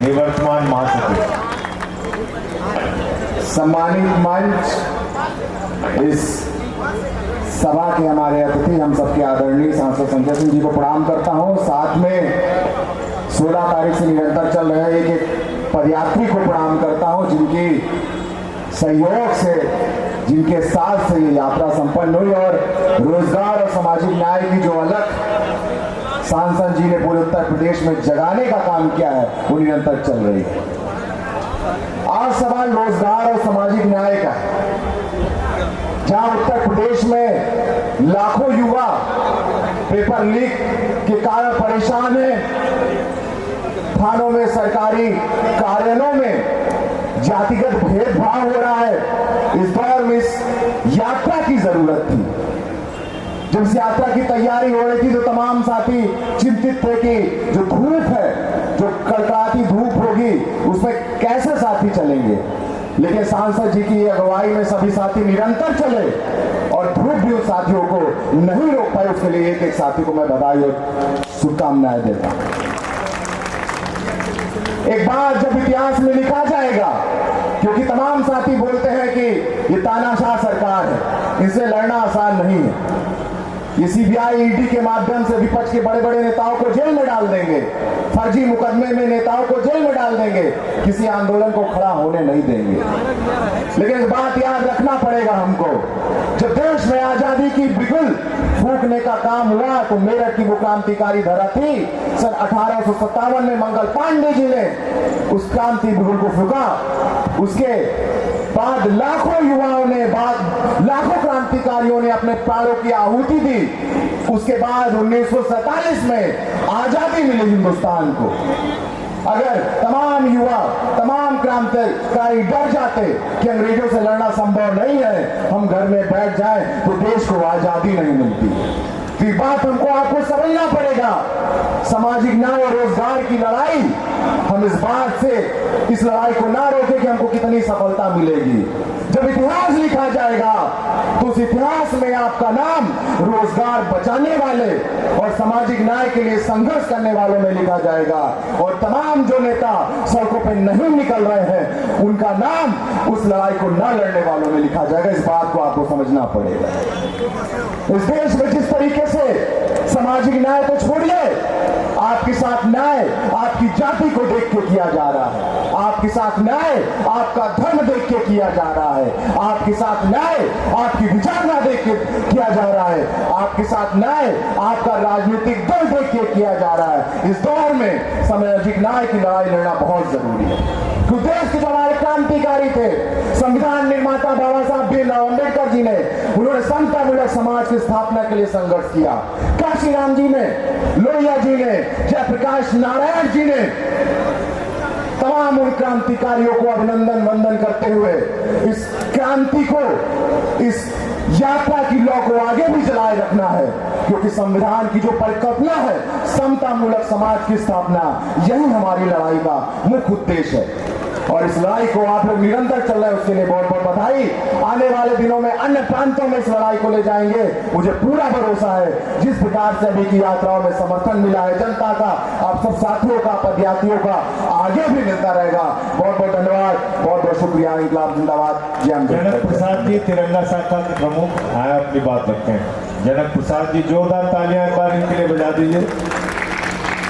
निवर्तमान महासचिव, सम्मानित मंच, इस सभा के हमारे अतिथि हम सबके आदरणीय सांसद संजय सिंह जी को प्रणाम करता हूं। साथ में 16 तारीख से निरंतर चल रहे एक पदयात्री को प्रणाम करता हूं, जिनकी सहयोग से, जिनके साथ से ये यात्रा संपन्न हुई और रोजगार और सामाजिक न्याय की जो अलग सांसद जी ने पूरे उत्तर प्रदेश में जगाने का काम किया है, वो निरंतर चल रही है। आज सवाल रोजगार और सामाजिक न्याय का है। जहां उत्तर प्रदेश में लाखों युवा पेपर लीक के कारण परेशान हैं, थानों में, सरकारी कार्यालयों में जातिगत भेदभाव हो रहा है, इस दौर में इस यात्रा की जरूरत थी। जब इस यात्रा की तैयारी हो रही थी तो तमाम साथी चिंतित थे कि जो धूप है, जो कड़कड़ाती धूप होगी, उसमें कैसे साथी चलेंगे। लेकिन सांसद जी की अगुवाई में सभी साथी निरंतर चले और धूप भी उन साथियों को नहीं रोक पाए। उसके लिए एक एक साथी को मैं बधाई और शुभकामनाएं देता हूं। एक बात जब इतिहास में लिखा जाएगा, क्योंकि तमाम साथी बोलते हैं कि ये तानाशाह सरकार है, इनसे लड़ना आसान नहीं है, ये सीबीआई ईडी के माध्यम से विपक्ष के बड़े बड़े नेताओं को जेल में डाल देंगे, फर्जी मुकदमे में नेताओं को जेल में डाल देंगे, किसी आंदोलन को खड़ा होने नहीं देंगे। लेकिन इस बात याद रखना पड़ेगा हमको, जब देश में आजादी की बिगुल फूंकने का काम हुआ तो मेरठ की वो क्रांतिकारी धरा थी। सन 1857 में मंगल पांडे जी ने उस क्रांति बिगुल को फूंका। उसके बाद लाखों युवाओं ने, लाखों क्रांतिकारियों ने अपने प्राणों की आहुति दी। उसके बाद 1947 में आजादी मिली हिंदुस्तान को। अगर तमाम युवा, तमाम क्रांतिकारी डर जाते कि अंग्रेजों से लड़ना संभव नहीं है, हम घर में बैठ जाएं, तो देश को आजादी नहीं मिलती। तो ये बात हमको आपको समझना पड़ेगा। सामाजिक न्याय और रोजगार की लड़ाई, हम इस बात से इस लड़ाई को ना रोके कि हमको कितनी सफलता मिलेगी। जब इतिहास लिखा जाएगा तो उस इतिहास में आपका नाम रोजगार बचाने वाले और सामाजिक न्याय के लिए संघर्ष करने वालों में लिखा जाएगा। और तमाम जो नेता सड़कों पे नहीं निकल रहे हैं, उनका नाम उस लड़ाई को न लड़ने वालों में लिखा जाएगा। इस बात को आपको समझना पड़ेगा। इस देश में जिस तरीके से सामाजिक न्याय तो छोड़िए, आपके साथ न्याय आपकी जाति को देख के किया जा रहा है, आपके साथ न्याय आपका धर्म देख के किया जा रहा है, आपके साथ न्याय आपकी विचारधारा देख के किया जा रहा है, आपके साथ न्याय आपका राजनीतिक दल देख के किया जा रहा है। इस दौर में सामाजिक न्याय की लड़ाई लड़ना बहुत जरूरी है। तो देश के जो हमारे क्रांतिकारी थे, संविधान निर्माता बाबा साहब भीमराव अम्बेडकर जी ने, उन्होंने समतामूलक समाज की स्थापना के लिए संघर्ष किया। काशीराम जी ने, लोहिया जी ने, जयप्रकाश नारायण जी ने, तमाम उन क्रांतिकारियों को अभिनंदन वंदन करते हुए इस क्रांति को, इस यात्रा की लौ को आगे भी चलाए रखना है, क्योंकि संविधान की जो परिकल्पना है, समतामूलक समाज की स्थापना, यही हमारी लड़ाई का मुख्य उद्देश्य है। और इस लड़ाई को आप लोग निरंतर चल रहे हैं, उसके लिए बहुत बहुत बधाई। आने वाले दिनों में अन्य प्रांतों में इस लड़ाई को ले जाएंगे, मुझे पूरा भरोसा है। जिस प्रकार से अभी की यात्राओं में समर्थन मिला है जनता का, आप सब साथियों का, पदयात्रियों का, आगे भी मिलता रहेगा। बहुत बहुत धन्यवाद, बहुत बहुत शुक्रिया। इंकलाब जिंदाबाद। जनक प्रसाद जी तिरंगा शाखा के प्रमुख आए, अपनी बात रखते हैं। जनक प्रसाद जी, जोरदार तालियां एक बार इनके लिए बजा दीजिए।